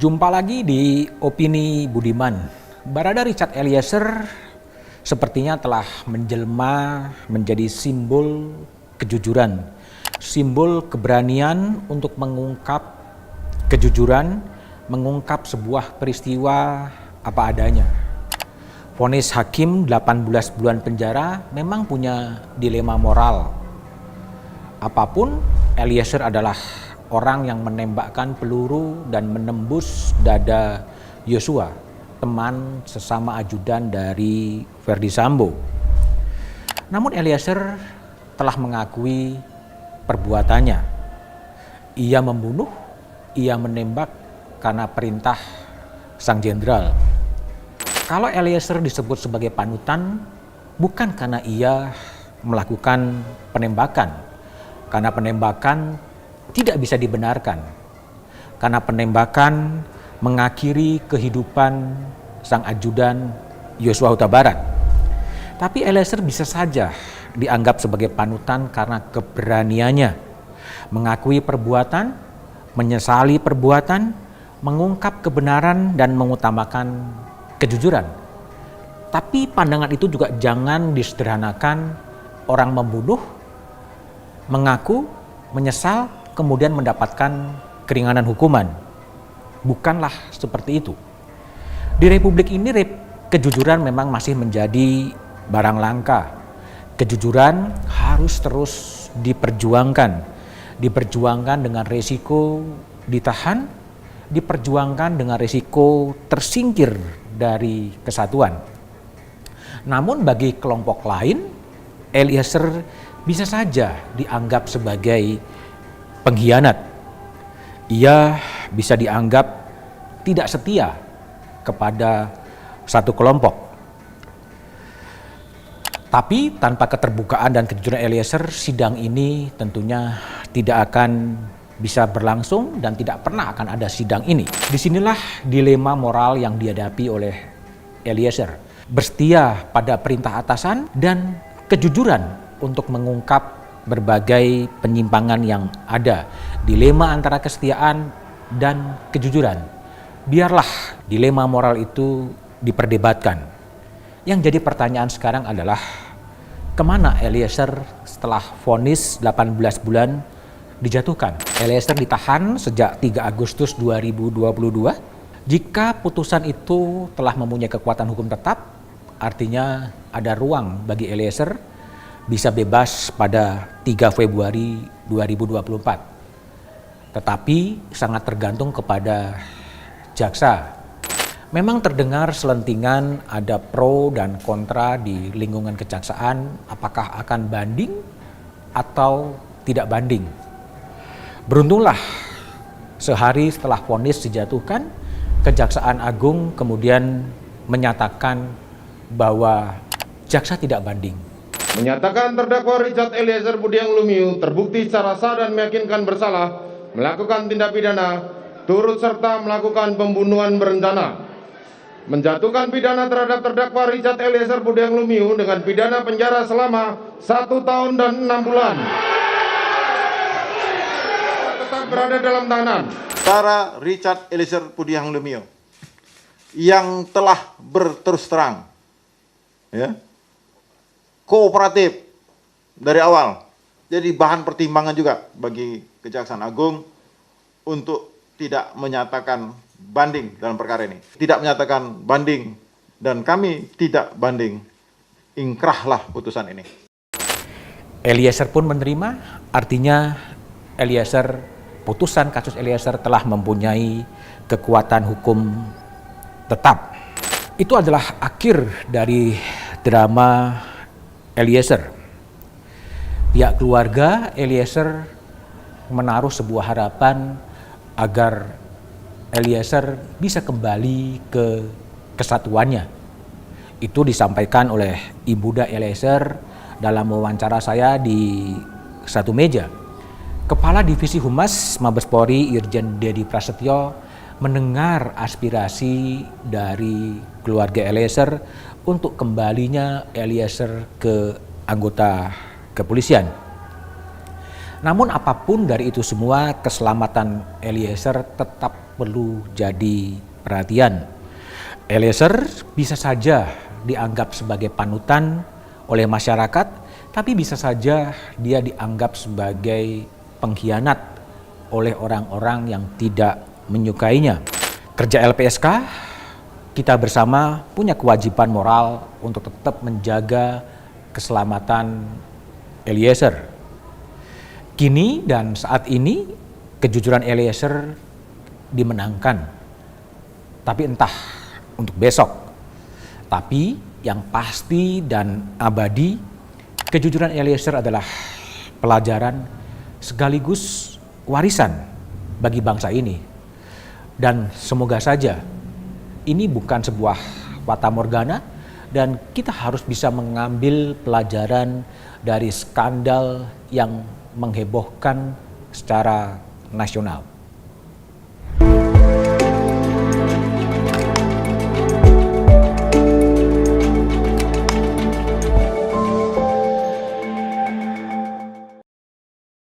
Jumpa lagi di Opini Budiman. Barada Richard Eliezer sepertinya telah menjelma menjadi simbol kejujuran, simbol keberanian untuk mengungkap kejujuran, mengungkap sebuah peristiwa apa adanya. Vonis hakim 18 bulan penjara memang punya dilema moral. Apapun, Eliezer adalah orang yang menembakkan peluru dan menembus dada Yosua, teman sesama ajudan dari Verdi Sambo. Namun Eliezer telah mengakui perbuatannya. Ia membunuh, ia menembak karena perintah sang jenderal. Kalau Eliezer disebut sebagai panutan, bukan karena ia melakukan penembakan, karena penembakan tidak bisa dibenarkan, karena penembakan mengakhiri kehidupan sang ajudan Yosua Huta Barat. Tapi Eliezer bisa saja dianggap sebagai panutan karena keberaniannya mengakui perbuatan, menyesali perbuatan, mengungkap kebenaran dan mengutamakan kejujuran. Tapi pandangan itu juga jangan disederhanakan. Orang membunuh, mengaku, menyesal, kemudian mendapatkan keringanan hukuman. Bukanlah seperti itu. Di republik ini kejujuran memang masih menjadi barang langka. Kejujuran harus terus diperjuangkan. Diperjuangkan dengan resiko ditahan, diperjuangkan dengan resiko tersingkir dari kesatuan. Namun bagi kelompok lain, Eliezer bisa saja dianggap sebagai pengkhianat. Ia bisa dianggap tidak setia kepada satu kelompok. Tapi tanpa keterbukaan dan kejujuran Eliezer, sidang ini tentunya tidak akan bisa berlangsung dan tidak pernah akan ada sidang ini. Disinilah dilema moral yang dihadapi oleh Eliezer. Bersetia pada perintah atasan dan kejujuran untuk mengungkap berbagai penyimpangan yang ada. Dilema antara kesetiaan dan kejujuran. Biarlah dilema moral itu diperdebatkan. Yang jadi pertanyaan sekarang adalah, kemana Eliezer setelah vonis 18 bulan dijatuhkan? Eliezer ditahan sejak 3 Agustus 2022. Jika putusan itu telah mempunyai kekuatan hukum tetap, artinya ada ruang bagi Eliezer bisa bebas pada 3 Februari 2024. Tetapi sangat tergantung kepada jaksa. Memang terdengar selentingan ada pro dan kontra di lingkungan kejaksaan, apakah akan banding atau tidak banding. Beruntunglah sehari setelah vonis dijatuhkan, Kejaksaan Agung kemudian menyatakan bahwa jaksa tidak banding. Menyatakan terdakwa Richard Eliezer Budiang Lumiu terbukti secara sah dan meyakinkan bersalah melakukan tindak pidana turut serta melakukan pembunuhan berencana. Menjatuhkan pidana terhadap terdakwa Richard Eliezer Budiang Lumiu dengan pidana penjara selama 1 tahun dan 6 bulan. Tetap berada dalam tahanan. Saudara Richard Eliezer Budiang Lumiu yang telah berterus terang, kooperatif dari awal, jadi bahan pertimbangan juga bagi Kejaksaan Agung untuk tidak menyatakan banding dalam perkara ini. Tidak menyatakan banding dan kami tidak banding, ingkrahlah putusan ini. Eliezer pun menerima, artinya putusan kasus Eliezer telah mempunyai kekuatan hukum tetap. Itu adalah akhir dari drama Eliezer. Pihak keluarga Eliezer menaruh sebuah harapan agar Eliezer bisa kembali ke kesatuannya. Itu disampaikan oleh Ibunda Eliezer dalam wawancara saya di Satu Meja. Kepala Divisi Humas Mabes Polri Irjen Dedi Prasetyo mendengar aspirasi dari keluarga Eliezer untuk kembalinya Eliezer ke anggota kepolisian. Namun apapun dari itu semua, keselamatan Eliezer tetap perlu jadi perhatian. Eliezer bisa saja dianggap sebagai panutan oleh masyarakat, tapi bisa saja dia dianggap sebagai pengkhianat oleh orang-orang yang tidak menyukainya. Kerja LPSK, kita bersama punya kewajiban moral untuk tetap menjaga keselamatan Eliezer. Kini dan saat ini kejujuran Eliezer dimenangkan, tapi entah untuk besok. Tapi yang pasti dan abadi, kejujuran Eliezer adalah pelajaran sekaligus warisan bagi bangsa ini. Dan semoga saja ini bukan sebuah fatamorgana dan kita harus bisa mengambil pelajaran dari skandal yang menghebohkan secara nasional.